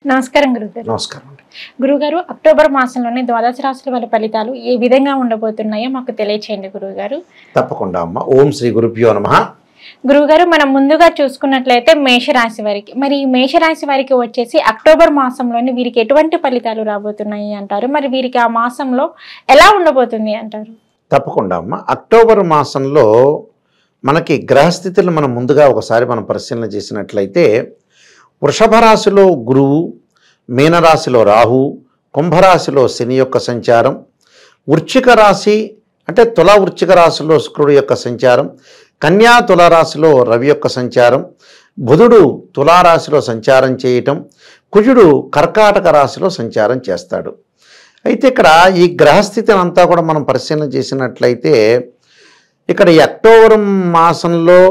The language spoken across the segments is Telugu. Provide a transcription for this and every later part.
నమస్కారం గురుగారు. నమస్కారం. గురుగారు, అక్టోబర్ మాసంలోని ద్వాదశ రాశుల వారి ఫలితాలు ఏ విధంగా ఉండబోతున్నాయో మాకు తెలియచేయండి గురుగారు. తప్పకుండా అమ్మ. ఓం శ్రీ గురుభ్యో నమః. గురుగారు, మనం ముందుగా చూసుకున్నట్లయితే మేషరాశి వారికి, మరి ఈ మేషరాశి వారికి వచ్చేసి అక్టోబర్ మాసంలోని వీరికి ఎటువంటి ఫలితాలు రాబోతున్నాయి అంటారు? మరి వీరికి ఆ మాసంలో ఎలా ఉండబోతుంది అంటారు? తప్పకుండా అమ్మ. అక్టోబర్ మాసంలో మనకి గ్రహస్థితులు మనం ముందుగా ఒకసారి మనం పరిశీలన చేసినట్లయితే వృషభ రాశిలో గురువు, మీనరాశిలో రాహు, కుంభరాశిలో శని యొక్క సంచారం, వృశ్చిక రాశి అంటే తుల వృశ్చిక రాశిలో శుక్రుడు యొక్క సంచారం, కన్యా తులారాశిలో రవి యొక్క సంచారం, బుధుడు తులారాశిలో సంచారం చేయటం, కుజుడు కర్కాటక రాశిలో సంచారం చేస్తాడు. అయితే ఇక్కడ ఈ గ్రహస్థితిని అంతా కూడా మనం పరిశీలన చేసినట్లయితే ఇక్కడ ఈ అక్టోబర్ మాసంలో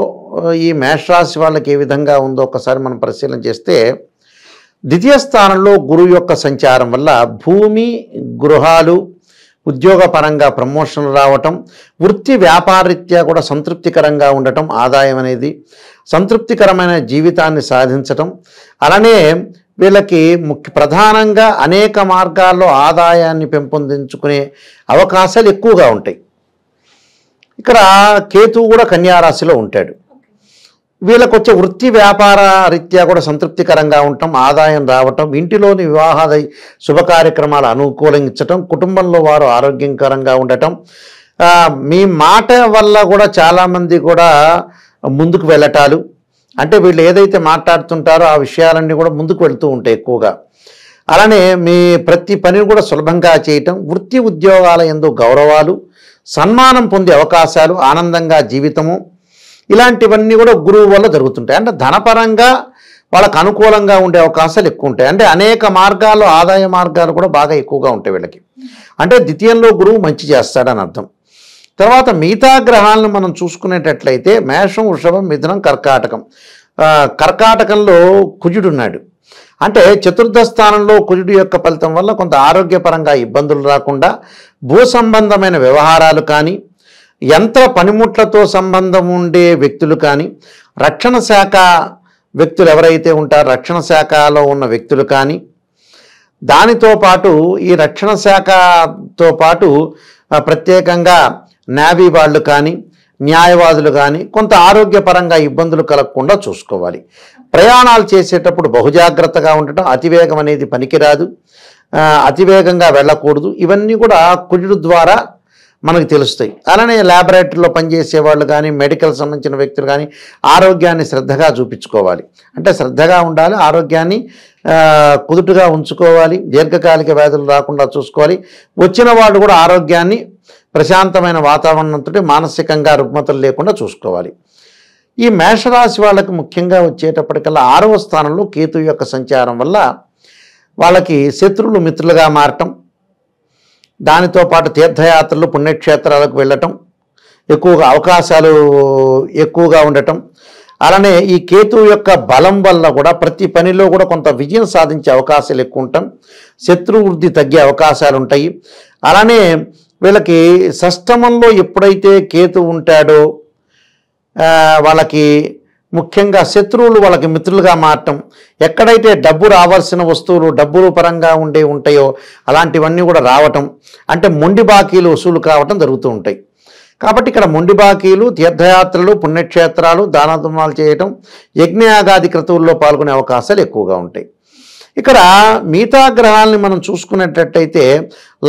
ఈ మేషరాశి వాళ్ళకి ఏ విధంగా ఉందో ఒకసారి మనం పరిశీలన చేస్తే ద్వితీయ స్థానంలో గురువు యొక్క సంచారం వల్ల భూమి, గృహాలు, ఉద్యోగపరంగా ప్రమోషన్లు రావటం, వృత్తి వ్యాపారరీత్యా కూడా సంతృప్తికరంగా ఉండటం, ఆదాయం అనేది సంతృప్తికరమైన జీవితాన్ని సాధించటం, అలానే వీళ్ళకి ప్రధానంగా అనేక మార్గాల్లో ఆదాయాన్ని పెంపొందించుకునే అవకాశాలు ఎక్కువగా ఉంటాయి. ఇక్కడ కేతువు కూడా కన్యారాశిలో ఉంటాడు. వీళ్ళకు వచ్చే వృత్తి వ్యాపార రీత్యా కూడా సంతృప్తికరంగా ఉండటం, ఆదాయం రావటం, ఇంటిలోని వివాహాది శుభ కార్యక్రమాలు అనుకూలించటం, కుటుంబంలో వారు ఆరోగ్యకరంగా ఉండటం, మీ మాట వల్ల కూడా చాలామంది కూడా ముందుకు వెళ్ళటాలు, అంటే వీళ్ళు ఏదైతే మాట్లాడుతుంటారో ఆ విషయాలన్నీ కూడా ముందుకు వెళ్తూ ఉంటాయి ఎక్కువగా. అలానే మీ ప్రతి పనిని కూడా సులభంగా చేయటం, వృత్తి ఉద్యోగాల యందు గౌరవాలు, సన్మానం పొందే అవకాశాలు, ఆనందంగా జీవితము, ఇలాంటివన్నీ కూడా గురువు వల్ల జరుగుతుంటాయి. అంటే ధనపరంగా వాళ్ళకు అనుకూలంగా ఉండే అవకాశాలు ఎక్కువ ఉంటాయి. అంటే అనేక మార్గాల్లో ఆదాయ మార్గాలు కూడా బాగా ఎక్కువగా ఉంటాయి వీళ్ళకి. అంటే ద్వితీయంలో గురువు మంచి చేస్తాడని అర్థం. తర్వాత మిగతా గ్రహాలను మనం చూసుకునేటట్లయితే మేషం, వృషభం, మిథునం, కర్కాటకం. కర్కాటకంలో కుజుడు ఉన్నాడు. అంటే చతుర్థ స్థానంలో కుజుడు యొక్క ఫలితం వల్ల కొంత ఆరోగ్యపరంగా ఇబ్బందులు రాకుండా, భూ సంబంధమైన వ్యవహారాలు కానీ, యంత్ర పనిముట్లతో సంబంధం ఉండే వ్యక్తులు కానీ, రక్షణ శాఖ వ్యక్తులు ఎవరైతే ఉంటారో రక్షణ శాఖలో ఉన్న వ్యక్తులు కానీ, దానితో పాటు ఈ రక్షణ శాఖతో పాటు ప్రత్యేకంగా నేవీ వాళ్ళు కానీ, న్యాయవాదులు కానీ కొంత ఆరోగ్యపరంగా ఇబ్బందులు కలగకుండా చూసుకోవాలి. ప్రయాణాలు చేసేటప్పుడు బహుజాగ్రత్తగా ఉండటం, అతివేగం అనేది పనికిరాదు, అతివేగంగా వెళ్ళకూడదు. ఇవన్నీ కూడా కుజుడు ద్వారా మనకు తెలుస్తాయి. అలానే ల్యాబొరేటరీలో పనిచేసే వాళ్ళు కానీ, మెడికల్ సంబంధించిన వ్యక్తులు కానీ ఆరోగ్యాన్ని శ్రద్ధగా చూపించుకోవాలి. అంటే శ్రద్ధగా ఉండాలి, ఆరోగ్యాన్ని కుదుటుగా ఉంచుకోవాలి, దీర్ఘకాలిక వ్యాధులు రాకుండా చూసుకోవాలి. వచ్చిన వాళ్ళు కూడా ఆరోగ్యాన్ని ప్రశాంతమైన వాతావరణంతో మానసికంగా రుగ్మతలు లేకుండా చూసుకోవాలి. ఈ మేషరాశి వాళ్ళకి ముఖ్యంగా వచ్చేటప్పటికల్లా 6వ స్థానంలో కేతు యొక్క సంచారం వల్ల వాళ్ళకి శత్రువులు మిత్రులుగా మారటం, దానితో పాటు తీర్థయాత్రలు, పుణ్యక్షేత్రాలకు వెళ్ళటం, ఎక్కువగా అవకాశాలు ఎక్కువగా ఉండటం, అలానే ఈ కేతువు యొక్క బలం వల్ల కూడా ప్రతి పనిలో కూడా కొంత విజయం సాధించే అవకాశాలు ఎక్కువ ఉంటాం, శత్రు వృద్ధి తగ్గే అవకాశాలు ఉంటాయి. అలానే వీళ్ళకి షష్టమంలో ఎప్పుడైతే కేతు ఉంటాడో వాళ్ళకి ముఖ్యంగా శత్రువులు వాళ్ళకి మిత్రులుగా మారటం, ఎక్కడైతే డబ్బు రావాల్సిన వస్తువులు డబ్బులు పరంగా ఉంటాయో అలాంటివన్నీ కూడా రావటం, అంటే మొండి బాకీలు వసూలు కావటం జరుగుతూ ఉంటాయి. కాబట్టి ఇక్కడ మొండి బాకీలు, తీర్థయాత్రలు, పుణ్యక్షేత్రాలు, దానధర్మాలు చేయటం, యజ్ఞయాగాది క్రతువుల్లో పాల్గొనే అవకాశాలు ఎక్కువగా ఉంటాయి. ఇక్కడ మిగతా గ్రహాలని మనం చూసుకునేటట్టయితే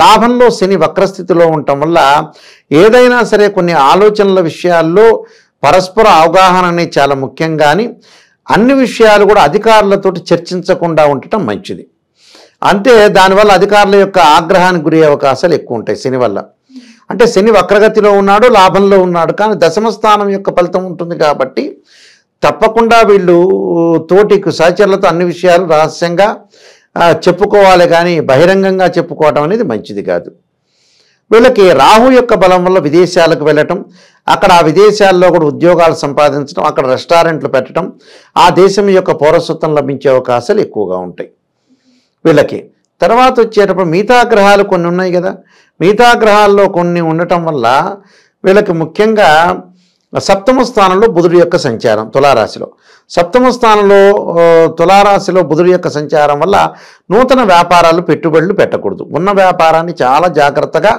లాభంలో శని వక్రస్థితిలో ఉండటం వల్ల ఏదైనా సరే కొన్ని ఆలోచనల విషయాల్లో పరస్పర అవగాహన అనేది చాలా ముఖ్యం. కానీ అన్ని విషయాలు కూడా అధికారులతో చర్చించకుండా ఉండటం మంచిది. అంతే దానివల్ల అధికారుల యొక్క ఆగ్రహానికి గురి అవకాశాలు ఎక్కువ ఉంటాయి శని వల్ల. అంటే శని వక్రగతిలో ఉన్నాడు, లాభంలో ఉన్నాడు, కానీ దశమ స్థానం యొక్క ఫలితం ఉంటుంది కాబట్టి తప్పకుండా వీళ్ళు తోటి సహచరులతో అన్ని విషయాలు రహస్యంగా చెప్పుకోవాలి, కానీ బహిరంగంగా చెప్పుకోవటం అనేది మంచిది కాదు. వీళ్ళకి రాహు యొక్క బలం వల్ల విదేశాలకు వెళ్ళటం, అక్కడ ఆ విదేశాల్లో కూడా ఉద్యోగాలు సంపాదించడం, అక్కడ రెస్టారెంట్లు పెట్టడం, ఆ దేశం యొక్క పౌరసత్వం లభించే అవకాశాలు ఎక్కువగా ఉంటాయి వీళ్ళకి. తర్వాత వచ్చేటప్పుడు మిగతా గ్రహాలు కొన్ని ఉన్నాయి కదా, మిగతా గ్రహాల్లో కొన్ని ఉండటం వల్ల వీళ్ళకి ముఖ్యంగా సప్తమ స్థానంలో బుధుడి యొక్క సంచారం తులారాశిలో. సప్తమ స్థానంలో తులారాశిలో బుధుడి యొక్క సంచారం వల్ల నూతన వ్యాపారాలు పెట్టుబడులు పెట్టకూడదు. ఉన్న వ్యాపారాన్ని చాలా జాగ్రత్తగా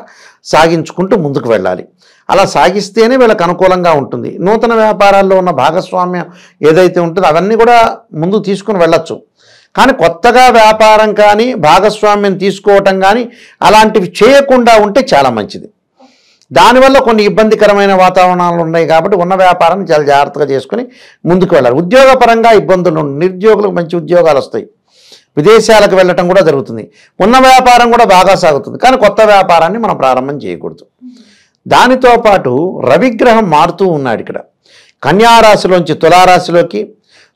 సాగించుకుంటూ ముందుకు వెళ్ళాలి. అలా సాగిస్తేనే వీళ్ళకి అనుకూలంగా ఉంటుంది. నూతన వ్యాపారాల్లో ఉన్న భాగస్వామ్యం ఏదైతే ఉంటుందో అవన్నీ కూడా ముందుకు తీసుకుని వెళ్ళొచ్చు. కానీ కొత్తగా వ్యాపారం కానీ భాగస్వామ్యం తీసుకోవటం కానీ అలాంటివి చేయకుండా ఉంటే చాలా మంచిది. దానివల్ల కొన్ని ఇబ్బందికరమైన వాతావరణాలు ఉన్నాయి కాబట్టి ఉన్న వ్యాపారాన్ని చాలా జాగ్రత్తగా చేసుకుని ముందుకు వెళ్ళాలి. ఉద్యోగపరంగా ఇబ్బందులు, నిరుద్యోగులకు మంచి ఉద్యోగాలు వస్తాయి, విదేశాలకు వెళ్ళటం కూడా జరుగుతుంది. ఉన్న వ్యాపారం కూడా బాగా సాగుతుంది, కానీ కొత్త వ్యాపారాన్ని మనం ప్రారంభం చేయకూడదు. దానితో పాటు రవిగ్రహం మారుతూ ఉన్నాడు. ఇక్కడ కన్యారాశిలోంచి తులారాశిలోకి,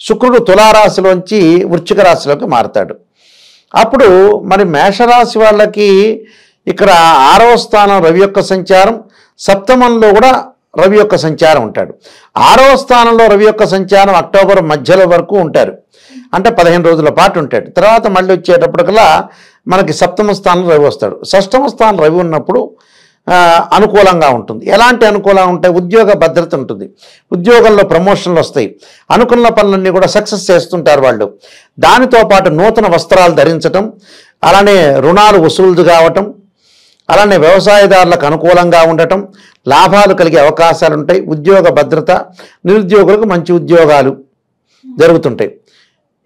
శుక్రుడు తులారాశిలోంచి వృశ్చిక రాశిలోకి మారుతాడు. అప్పుడు మరి మేషరాశి వాళ్ళకి ఇక్కడ 6వ స్థానం రవి యొక్క సంచారం, సప్తమంలో కూడా రవి యొక్క సంచారం ఉంటాడు. 6వ స్థానంలో రవి యొక్క సంచారం అక్టోబర్ మధ్యలో వరకు ఉంటారు, అంటే 15 రోజుల పాటు ఉంటాడు. తర్వాత మళ్ళీ వచ్చేటప్పటికల్లా మనకి సప్తమ స్థానంలో రవి వస్తాడు. షష్టమ స్థానం రవి ఉన్నప్పుడు అనుకూలంగా ఉంటుంది. ఎలాంటి అనుకూలంగా ఉంటాయి? ఉద్యోగ భద్రత ఉంటుంది, ఉద్యోగంలో ప్రమోషన్లు వస్తాయి, అనుకున్న పనులన్నీ కూడా సక్సెస్ చేస్తుంటారు వాళ్ళు. దానితో పాటు నూతన వస్త్రాలు ధరించటం, అలానే రుణాలు వసూలు కావటం, అలానే వ్యవసాయదారులకు అనుకూలంగా ఉండటం, లాభాలు కలిగే అవకాశాలు ఉంటాయి. ఉద్యోగ భద్రత, నిరుద్యోగులకు మంచి ఉద్యోగాలు జరుగుతుంటాయి.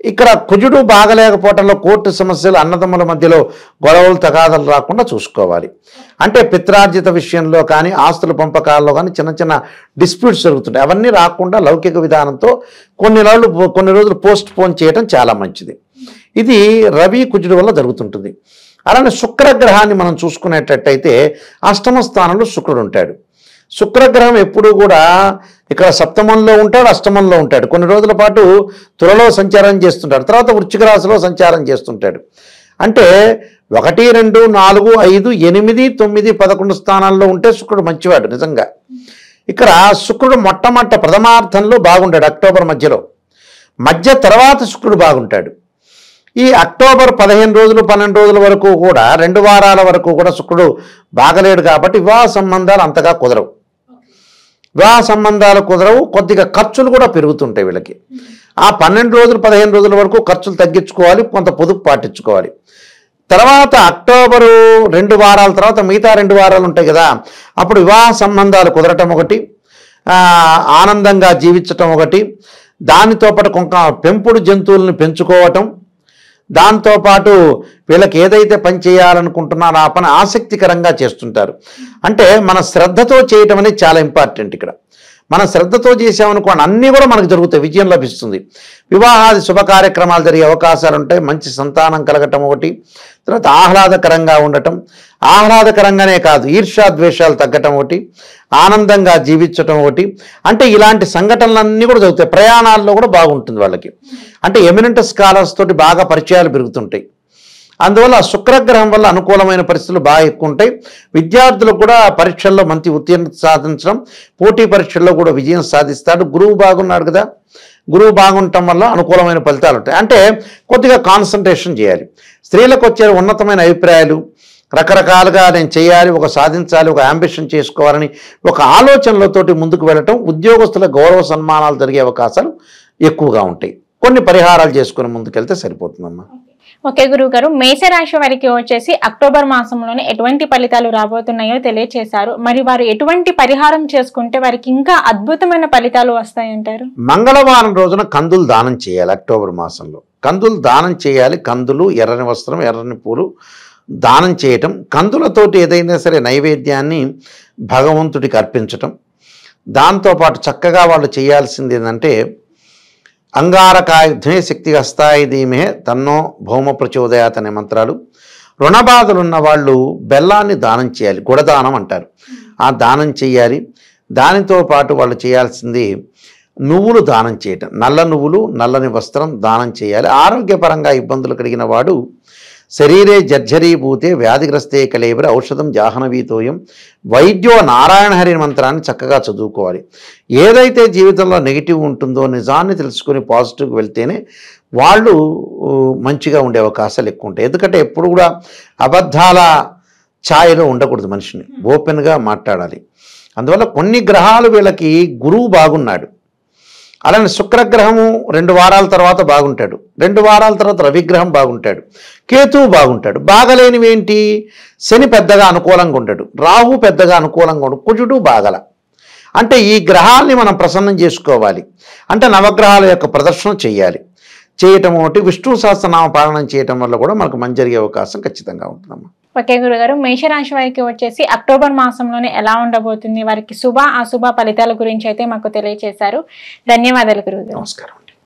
ఇక్కడ కుజుడు బాగలేకపోవటంలో కోర్టు సమస్యలు, అన్నదమ్ముల మధ్యలో గొడవలు తగాదలు రాకుండా చూసుకోవాలి. అంటే పిత్రార్జిత విషయంలో కానీ ఆస్తుల పంపకాల్లో కానీ చిన్న చిన్న డిస్ప్యూట్స్ జరుగుతుంటాయి. అవన్నీ రాకుండా లౌకిక విధానంతో కొన్ని రోజులు పోస్ట్ పోన్ చేయడం చాలా మంచిది. ఇది రవి కుజుడు వల్ల జరుగుతుంటుంది. అలానే శుక్రగ్రహాన్ని మనం చూసుకునేటట్టయితే అష్టమ స్థానంలో శుక్రుడు ఉంటాడు. శుక్రగ్రహం ఎప్పుడూ కూడా ఇక్కడ సప్తమంలో ఉంటాడు, అష్టమంలో ఉంటాడు. కొన్ని రోజుల పాటు తులలో సంచారం చేస్తుంటాడు, తర్వాత వృశ్చిక రాశిలో సంచారం చేస్తుంటాడు. అంటే 1, 2, 4, 5, 8, 9, 11 స్థానాల్లో ఉంటే శుక్రుడు మంచివాడు నిజంగా. ఇక్కడ శుక్రుడు ప్రథమార్థంలో బాగుంటాడు, అక్టోబర్ మధ్య తర్వాత శుక్రుడు బాగుంటాడు. ఈ అక్టోబర్ 15 రోజులు 12 రోజుల వరకు కూడా 2 వారాల వరకు కూడా శుక్రుడు బాగలేడు కాబట్టి వివాహ సంబంధాలు అంతగా కుదరవు. కొద్దిగా ఖర్చులు కూడా పెరుగుతుంటాయి వీళ్ళకి. ఆ 12 రోజులు 15 రోజుల వరకు ఖర్చులు తగ్గించుకోవాలి, కొంత పొదుపు పాటించుకోవాలి. తర్వాత అక్టోబరు 2 వారాల తర్వాత మిగతా 2 వారాలు ఉంటాయి కదా, అప్పుడు వివాహ సంబంధాలు కుదరటం ఒకటి, ఆనందంగా జీవించటం ఒకటి, దానితో పాటు కొంత పెంపుడు జంతువులను పెంచుకోవటం, దాంతోపాటు వీళ్ళకి ఏదైతే పని చేయాలనుకుంటున్నారో ఆ పని ఆసక్తికరంగా చేస్తుంటారు. అంటే మన శ్రద్ధతో చేయటం అనేది చాలా ఇంపార్టెంట్. ఇక్కడ మన శ్రద్ధతో చేసామనుకోండి అన్నీ కూడా మనకు జరుగుతాయి, విజయం లభిస్తుంది. వివాహాది శుభ కార్యక్రమాలు జరిగే అవకాశాలు ఉంటాయి, మంచి సంతానం కలగటం ఒకటి, తర్వాత ఆహ్లాదకరంగా ఉండటం, ఆహ్లాదకరంగానే కాదు ఈర్ష్యాద్వేషాలు తగ్గటం ఒకటి, ఆనందంగా జీవించటం ఒకటి. అంటే ఇలాంటి సంఘటనలన్నీ కూడా జరుగుతాయి. ప్రయాణాల్లో కూడా బాగుంటుంది వాళ్ళకి. అంటే ఎమినెంట్ స్కాలర్స్ తోటి బాగా పరిచయాలు పెరుగుతుంటాయి. అందువల్ల శుక్రగ్రహం వల్ల అనుకూలమైన పరిస్థితులు బాగా ఎక్కువ ఉంటాయి. విద్యార్థులకు కూడా పరీక్షల్లో మంచి ఉత్తీర్ణత సాధించడం, పోటీ పరీక్షల్లో కూడా విజయం సాధిస్తాడు. గురువు బాగున్నాడు కదా, గురువు బాగుండటం వల్ల అనుకూలమైన ఫలితాలు ఉంటాయి. అంటే కొద్దిగా కాన్సన్ట్రేషన్ చేయాలి. స్త్రీలకు వచ్చే ఉన్నతమైన అభిప్రాయాలు, రకరకాలుగా నేను చేయాలి, ఒక సాధించాలి, ఒక అంబిషన్ చేసుకోవాలని ఒక ఆలోచనలతోటి ముందుకు వెళ్ళటం, ఉద్యోగస్తుల గౌరవ సన్మానాలు జరిగే అవకాశాలు ఎక్కువగా ఉంటాయి. కొన్ని పరిహారాలు చేసుకుని ముందుకెళ్తే సరిపోతుందమ్మా. ఓకే గురువు గారు, మేషరాశి వారికి వచ్చేసి అక్టోబర్ మాసంలోనే ఎటువంటి ఫలితాలు రాబోతున్నాయో తెలియచేశారు. మరి వారు ఎటువంటి పరిహారం చేసుకుంటే వారికి ఇంకా అద్భుతమైన ఫలితాలు వస్తాయంటారు? మంగళవారం రోజున కందులు దానం చేయాలి. అక్టోబర్ మాసంలో కందులు దానం చేయాలి. కందులు, ఎర్రని వస్త్రం, ఎర్రని పూలు దానం చేయటం, కందులతోటి ఏదైనా సరే నైవేద్యాన్ని భగవంతుడికి అర్పించటం. దాంతోపాటు చక్కగా వాళ్ళు చేయాల్సింది ఏంటంటే అంగారకాయుధ్మే శక్తి హస్తాయి ధీమే తన్నో భౌమ ప్రచోదయాత్ అనే మంత్రాలు. రుణబాధలున్న వాళ్ళు బెల్లాన్ని దానం చేయాలి, గుడదానం అంటారు, ఆ దానం చేయాలి. దానితో పాటు వాళ్ళు చేయాల్సింది నువ్వులు దానం చేయటం, నల్ల నువ్వులు, నల్లని వస్త్రం దానం చేయాలి. ఆరోగ్యపరంగా ఇబ్బందులు కలిగిన వాడు శరీరే జర్జరీభూతే వ్యాధిగ్రస్తే కలేబరి ఔషధం జాహ్నవీతోయం వైద్యో నారాయణహరి మంత్రాన్ని చక్కగా చదువుకోవాలి. ఏదైతే జీవితంలో నెగిటివ్ ఉంటుందో నిజాన్ని తెలుసుకొని పాజిటివ్కి వెళ్తేనే వాళ్ళు మంచిగా ఉండే అవకాశాలు ఎక్కువ ఉంటాయి. ఎందుకంటే ఎప్పుడు కూడా అబద్ధాల ఛాయలో ఉండకూడదు, మనిషిని ఓపెన్గా మాట్లాడాలి. అందువల్ల కొన్ని గ్రహాలు వీళ్ళకి గురువు బాగున్నాడు, అలానే శుక్రగ్రహము 2 వారాల తర్వాత బాగుంటాడు, 2 వారాల తర్వాత రవిగ్రహం బాగుంటాడు, కేతువు బాగుంటాడు. బాగలేనివి ఏంటి? శని పెద్దగా అనుకూలంగా ఉంటాడు, రాహు పెద్దగా అనుకూలంగా ఉంటాడు, కుజుడు బాగల. అంటే ఈ గ్రహాల్ని మనం ప్రసన్నం చేసుకోవాలి అంటే నవగ్రహాల యొక్క ప్రదర్శన చేయాలి. చేయటం ఒకటి, విష్ణు సహస్రనామ పాలన చేయటం వల్ల కూడా మనకు మంచి జరిగే అవకాశం ఖచ్చితంగా ఉంటుందమ్మా. ఓకే గురుగారు, మేషరాశి వారికి వచ్చేసి అక్టోబర్ మాసంలోనే ఎలా ఉండబోతుంది, వారికి శుభ అశుభ ఫలితాల గురించి అయితే మాకు తెలియజేశారు. ధన్యవాదాలు గురుగారు. నమస్కారం.